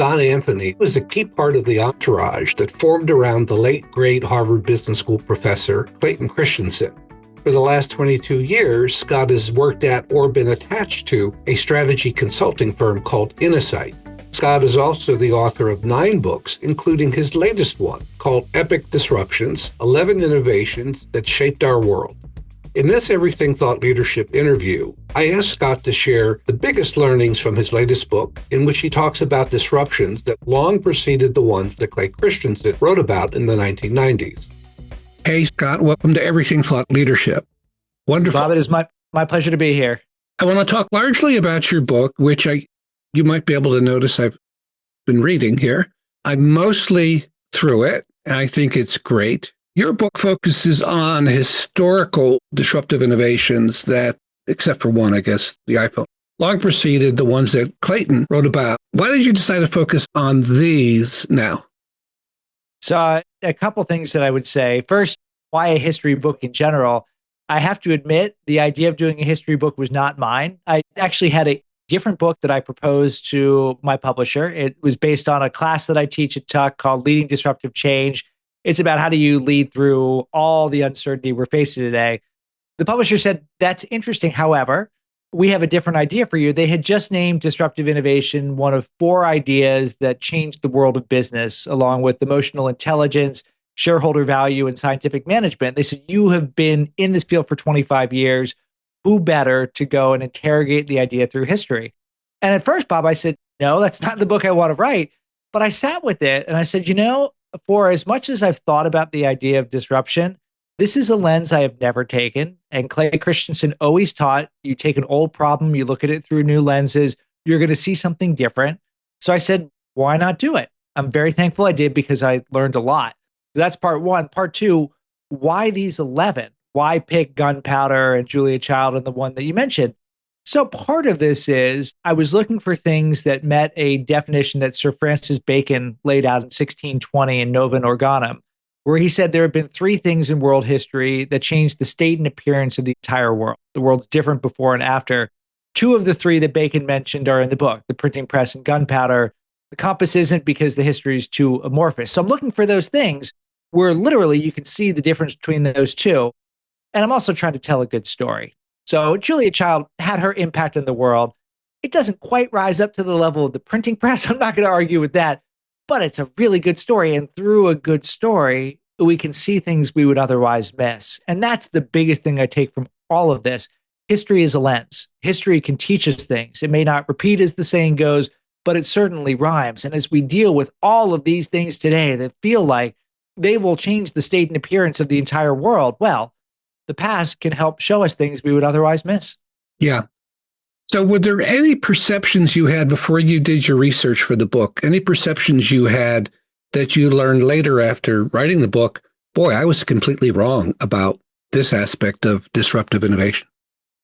Scott Anthony was a key part of the entourage that formed around the late great Harvard Business School professor Clay Christensen. For the last 22 years, Scott has worked at or been attached to a strategy consulting firm called Innovators. Scott is also the author of 9 books, including his latest one called Epic Disruptions: 11 Innovations That Shaped Our World. In this Everything Thought Leadership interview, I asked Scott to share the biggest learnings from his latest book, in which he talks about disruptions that long preceded the ones that Clay Christensen wrote about in the 1990s. Hey, Scott, welcome to Everything Thought Leadership. Wonderful. Bob, it is my pleasure to be here. I want to talk largely about your book, which you might be able to notice I've been reading here. I'm mostly through it, and I think it's great. Your book focuses on historical disruptive innovations that, except for one, I guess, the iPhone, long preceded the ones that Clayton wrote about. Why did you decide to focus on these now? So a couple things that I would say. First, why a history book in general? I have to admit, the idea of doing a history book was not mine. I actually had a different book that I proposed to my publisher. It was based on a class that I teach at Tuck called Leading Disruptive Change. It's about how do you lead through all the uncertainty we're facing today. The publisher said, that's interesting. However, we have a different idea for you. They had just named disruptive innovation one of 4 ideas that changed the world of business, along with emotional intelligence, shareholder value, and scientific management. They said, you have been in this field for 25 years. Who better to go and interrogate the idea through history? And at first, Bob, I said, no, that's not the book I want to write. But I sat with it and I said, for as much as I've thought about the idea of disruption, this is a lens I have never taken. And Clay Christensen always taught you take an old problem, you look at it through new lenses, you're going to see something different. So I said, why not do it? I'm very thankful I did because I learned a lot. So that's part one. Part two, why these 11? Why pick Gunpowder and Julia Child and the one that you mentioned? So part of this is I was looking for things that met a definition that Sir Francis Bacon laid out in 1620 in Novum Organum, where he said there have been 3 things in world history that changed the state and appearance of the entire world. The world's different before and after. 2 of the 3 that Bacon mentioned are in the book, the printing press and gunpowder. The compass isn't because the history is too amorphous. So I'm looking for those things where literally you can see the difference between those 2. And I'm also trying to tell a good story. So Julia Child had her impact in the world. It doesn't quite rise up to the level of the printing press. I'm not going to argue with that, but it's a really good story. And through a good story, we can see things we would otherwise miss. And that's the biggest thing I take from all of this. History is a lens. History can teach us things. It may not repeat as the saying goes, but it certainly rhymes. And as we deal with all of these things today that feel like they will change the state and appearance of the entire world, well, the past can help show us things we would otherwise miss. Yeah. So were there any perceptions you had before you did your research for the book? Any perceptions you had that you learned later after writing the book? Boy, I was completely wrong about this aspect of disruptive innovation.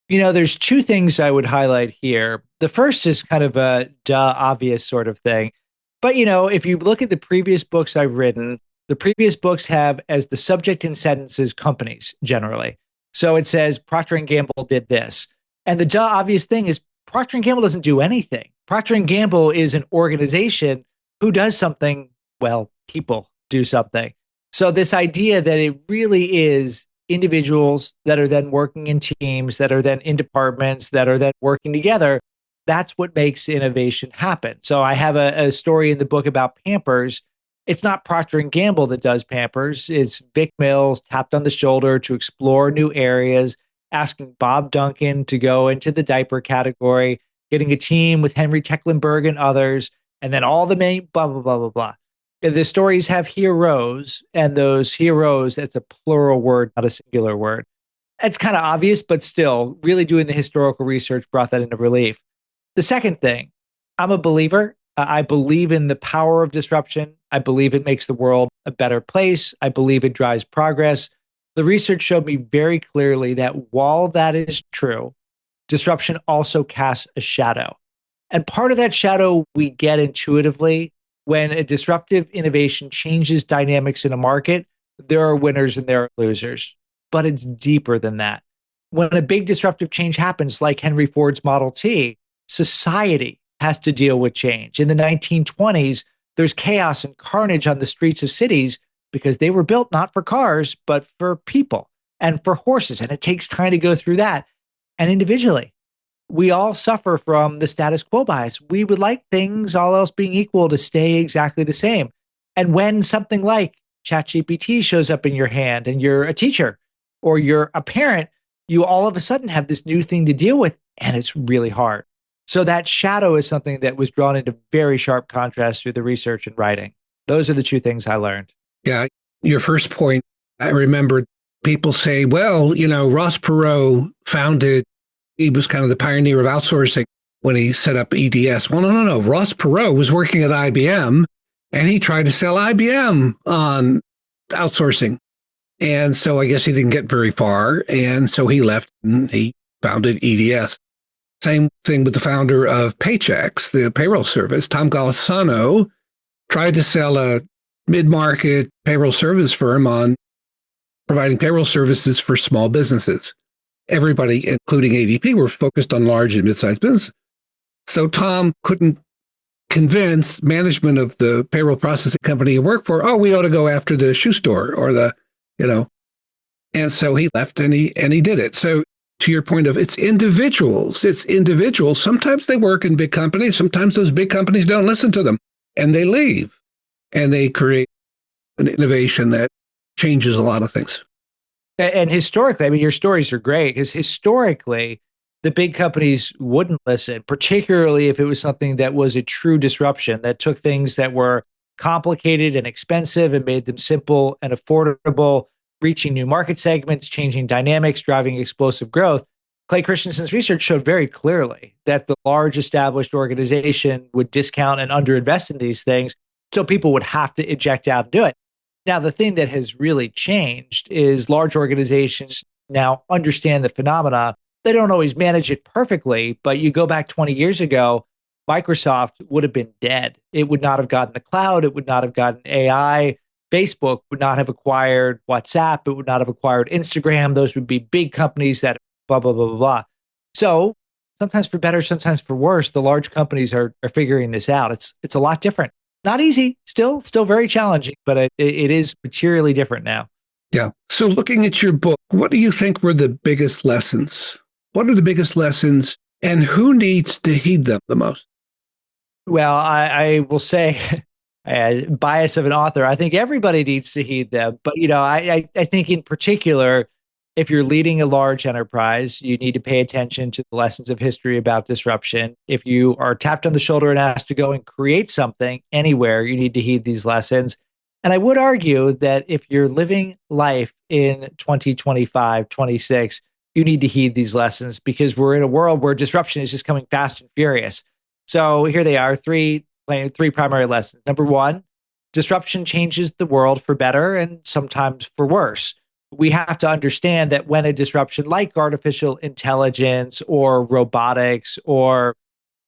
There's 2 things I would highlight here. The first is kind of a obvious sort of thing. But, if you look at the previous books I've written, the previous books have as the subject in sentences companies generally. So it says Procter & Gamble did this. And the obvious thing is Procter & Gamble doesn't do anything. Procter & Gamble is an organization who does something, well, people do something. So this idea that it really is individuals that are then working in teams, that are then in departments, that are then working together, that's what makes innovation happen. So I have a story in the book about Pampers. It's not Procter & Gamble that does Pampers. It's Vic Mills tapped on the shoulder to explore new areas, asking Bob Duncan to go into the diaper category, getting a team with Henry Tecklenburg and others, and then all the main blah, blah, blah, blah, blah. The stories have heroes, and those heroes, that's a plural word, not a singular word. It's kind of obvious, but still, really doing the historical research brought that into relief. The second thing, I'm a believer. I believe in the power of disruption. I believe it makes the world a better place. I believe it drives progress. The research showed me very clearly that while that is true, disruption also casts a shadow. And part of that shadow we get intuitively when a disruptive innovation changes dynamics in a market. There are winners and there are losers, but it's deeper than that. When a big disruptive change happens, like Henry Ford's Model T, society has to deal with change. In the 1920s, there's chaos and carnage on the streets of cities because they were built not for cars, but for people and for horses. And it takes time to go through that. And individually, we all suffer from the status quo bias. We would like things, all else being equal, to stay exactly the same. And when something like ChatGPT shows up in your hand and you're a teacher or you're a parent, you all of a sudden have this new thing to deal with, and it's really hard. So that shadow is something that was drawn into very sharp contrast through the research and writing. Those are the two things I learned. Yeah. Your first point, I remember people say, well, Ross Perot he was kind of the pioneer of outsourcing when he set up EDS. Well, no. Ross Perot was working at IBM and he tried to sell IBM on outsourcing. And so I guess he didn't get very far. And so he left and he founded EDS. Same thing with the founder of Paychex, the payroll service. Tom Golisano tried to sell a mid-market payroll service firm on providing payroll services for small businesses. Everybody, including ADP, were focused on large and mid-sized businesses. So Tom couldn't convince management of the payroll processing company he worked for, we ought to go after the shoe store or and so he left and he did it. So to your point of it's individuals. Sometimes they work in big companies. Sometimes those big companies don't listen to them and they leave and they create an innovation that changes a lot of things. And historically, I mean, your stories are great because historically, the big companies wouldn't listen, particularly if it was something that was a true disruption that took things that were complicated and expensive and made them simple and affordable, reaching new market segments, changing dynamics, driving explosive growth. Clay Christensen's research showed very clearly that the large established organization would discount and underinvest in these things, so people would have to eject out and do it. Now, the thing that has really changed is large organizations now understand the phenomena. They don't always manage it perfectly, but you go back 20 years ago, Microsoft would have been dead. It would not have gotten the cloud. It would not have gotten AI. Facebook would not have acquired WhatsApp. It would not have acquired Instagram. Those would be big companies that blah, blah, blah, blah, blah. So sometimes for better, sometimes for worse, the large companies are figuring this out. It's a lot different. Not easy, still very challenging, but it is materially different now. Yeah. So looking at your book, what do you think were the biggest lessons? What are the biggest lessons and who needs to heed them the most? Well, I will say, bias of an author, I think everybody needs to heed them. But, I think in particular, if you're leading a large enterprise, you need to pay attention to the lessons of history about disruption. If you are tapped on the shoulder and asked to go and create something anywhere, you need to heed these lessons. And I would argue that if you're living life in 2025, 26, you need to heed these lessons because we're in a world where disruption is just coming fast and furious. So here they are, three primary lessons. Number one, disruption changes the world for better and sometimes for worse. We have to understand that when a disruption like artificial intelligence or robotics or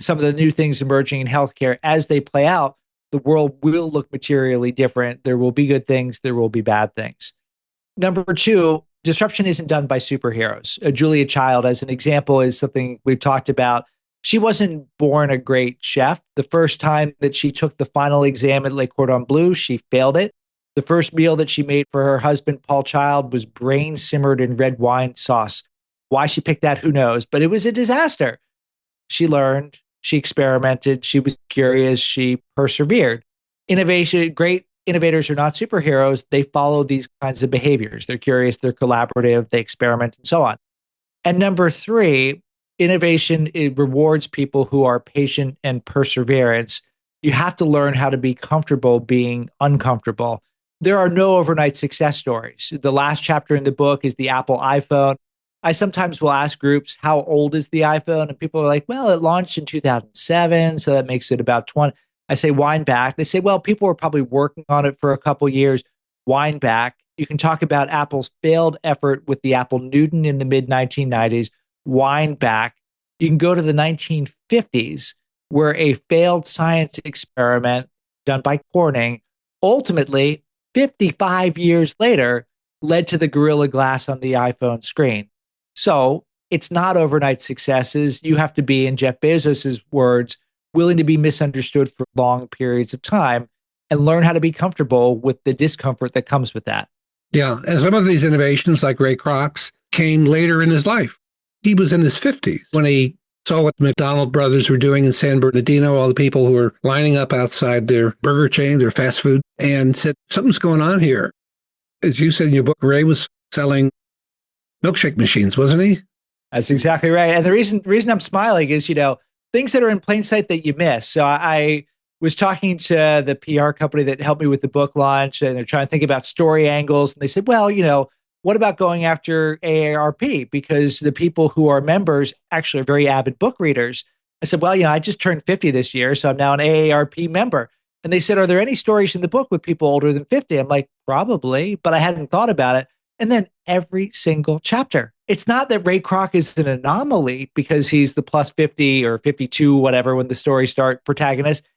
some of the new things emerging in healthcare, as they play out, the world will look materially different. There will be good things, there will be bad things. Number two, disruption isn't done by superheroes. Julia Child, as an example, is something we've talked about. She wasn't born a great chef. The first time that she took the final exam at Le Cordon Bleu, she failed it. The first meal that she made for her husband, Paul Child, was brain simmered in red wine sauce. Why she picked that, who knows? But it was a disaster. She learned, she experimented, she was curious, she persevered. Great innovators are not superheroes. They follow these kinds of behaviors. They're curious, they're collaborative, they experiment, and so on. And number three, innovation, it rewards people who are patient and perseverance. You have to learn how to be comfortable being uncomfortable. There are no overnight success stories. The last chapter in the book is the Apple iPhone. I sometimes will ask groups, how old is the iPhone? And people are like, well, it launched in 2007, so that makes it about 20. I say, wind back. They say, well, people were probably working on it for a couple years. Wind back. You can talk about Apple's failed effort with the Apple Newton in the mid-1990s. Wind back. You can go to the 1950s, where a failed science experiment done by Corning ultimately 55 years later led to the Gorilla Glass on the iPhone screen. So it's not overnight successes. You have to be, in Jeff Bezos's words, willing to be misunderstood for long periods of time and learn how to be comfortable with the discomfort that comes with that. Yeah. And some of these innovations, like Ray Kroc's, came later in his life. He was in his 50s when he saw what McDonald brothers were doing in San Bernardino, all the people who were lining up outside their burger chain, their fast food, and said, something's going on here. As you said in your book, Ray was selling milkshake machines, wasn't he? That's exactly right. And the reason I'm smiling is, things that are in plain sight that you miss. So I was talking to the PR company that helped me with the book launch, and they're trying to think about story angles. And they said, well, what about going after AARP? Because the people who are members actually are very avid book readers. I said, well, I just turned 50 this year, so I'm now an AARP member. And they said, are there any stories in the book with people older than 50? I'm like, probably, but I hadn't thought about it. And then every single chapter. It's not that Ray Kroc is an anomaly because he's the plus 50 or 52, whatever, when the stories start, protagonist.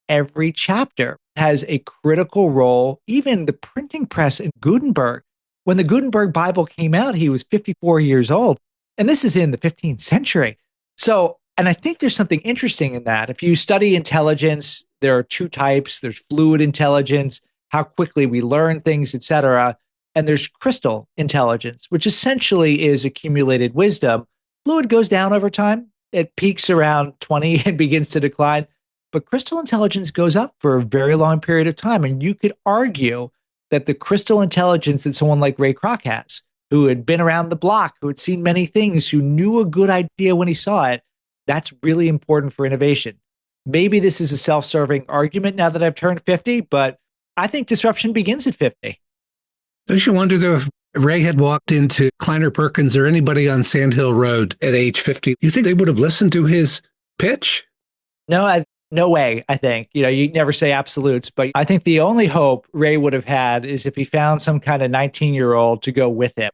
Every chapter has a critical role. Even the printing press in Gutenberg. When the Gutenberg Bible came out, he was 54 years old. And this is in the 15th century. So, and I think there's something interesting in that. If you study intelligence, there are two types. There's fluid intelligence, how quickly we learn things, et cetera. And there's crystal intelligence, which essentially is accumulated wisdom. Fluid goes down over time. It peaks around 20 and begins to decline. But crystal intelligence goes up for a very long period of time. And you could argue that the crystal intelligence that someone like Ray Kroc has, who had been around the block, who had seen many things, who knew a good idea when he saw it, that's really important for innovation. Maybe this is a self-serving argument now that I've turned 50, but I think disruption begins at 50. Don't you wonder, though, if Ray had walked into Kleiner Perkins or anybody on Sand Hill Road at age 50, you think they would have listened to his pitch? No way, I think. You never say absolutes, but I think the only hope Ray would have had is if he found some kind of 19-year-old to go with him.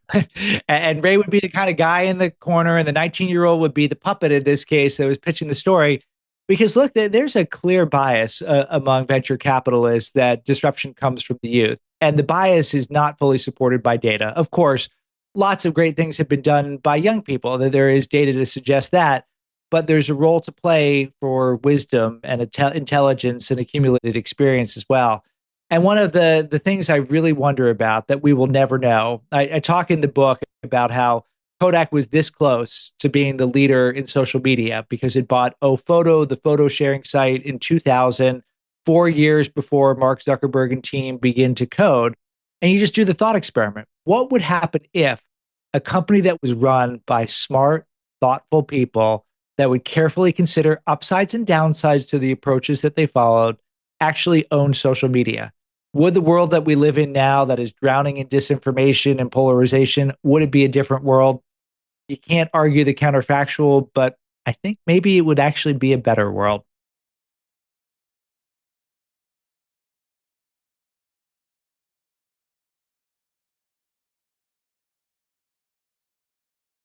And Ray would be the kind of guy in the corner, and the 19-year-old would be the puppet in this case that was pitching the story. Because look, there's a clear bias among venture capitalists that disruption comes from the youth. And the bias is not fully supported by data. Of course, lots of great things have been done by young people. There is data to suggest that. But there's a role to play for wisdom and intelligence and accumulated experience as well. And one of the things I really wonder about that we will never know, I talk in the book about how Kodak was this close to being the leader in social media because it bought OPhoto, the photo sharing site, in 2000, 4 years before Mark Zuckerberg and team begin to code. And you just do the thought experiment. What would happen if a company that was run by smart, thoughtful people that would carefully consider upsides and downsides to the approaches that they followed actually owned social media? Would the world that we live in now that is drowning in disinformation and polarization, would it be a different world? You can't argue the counterfactual, but I think maybe it would actually be a better world.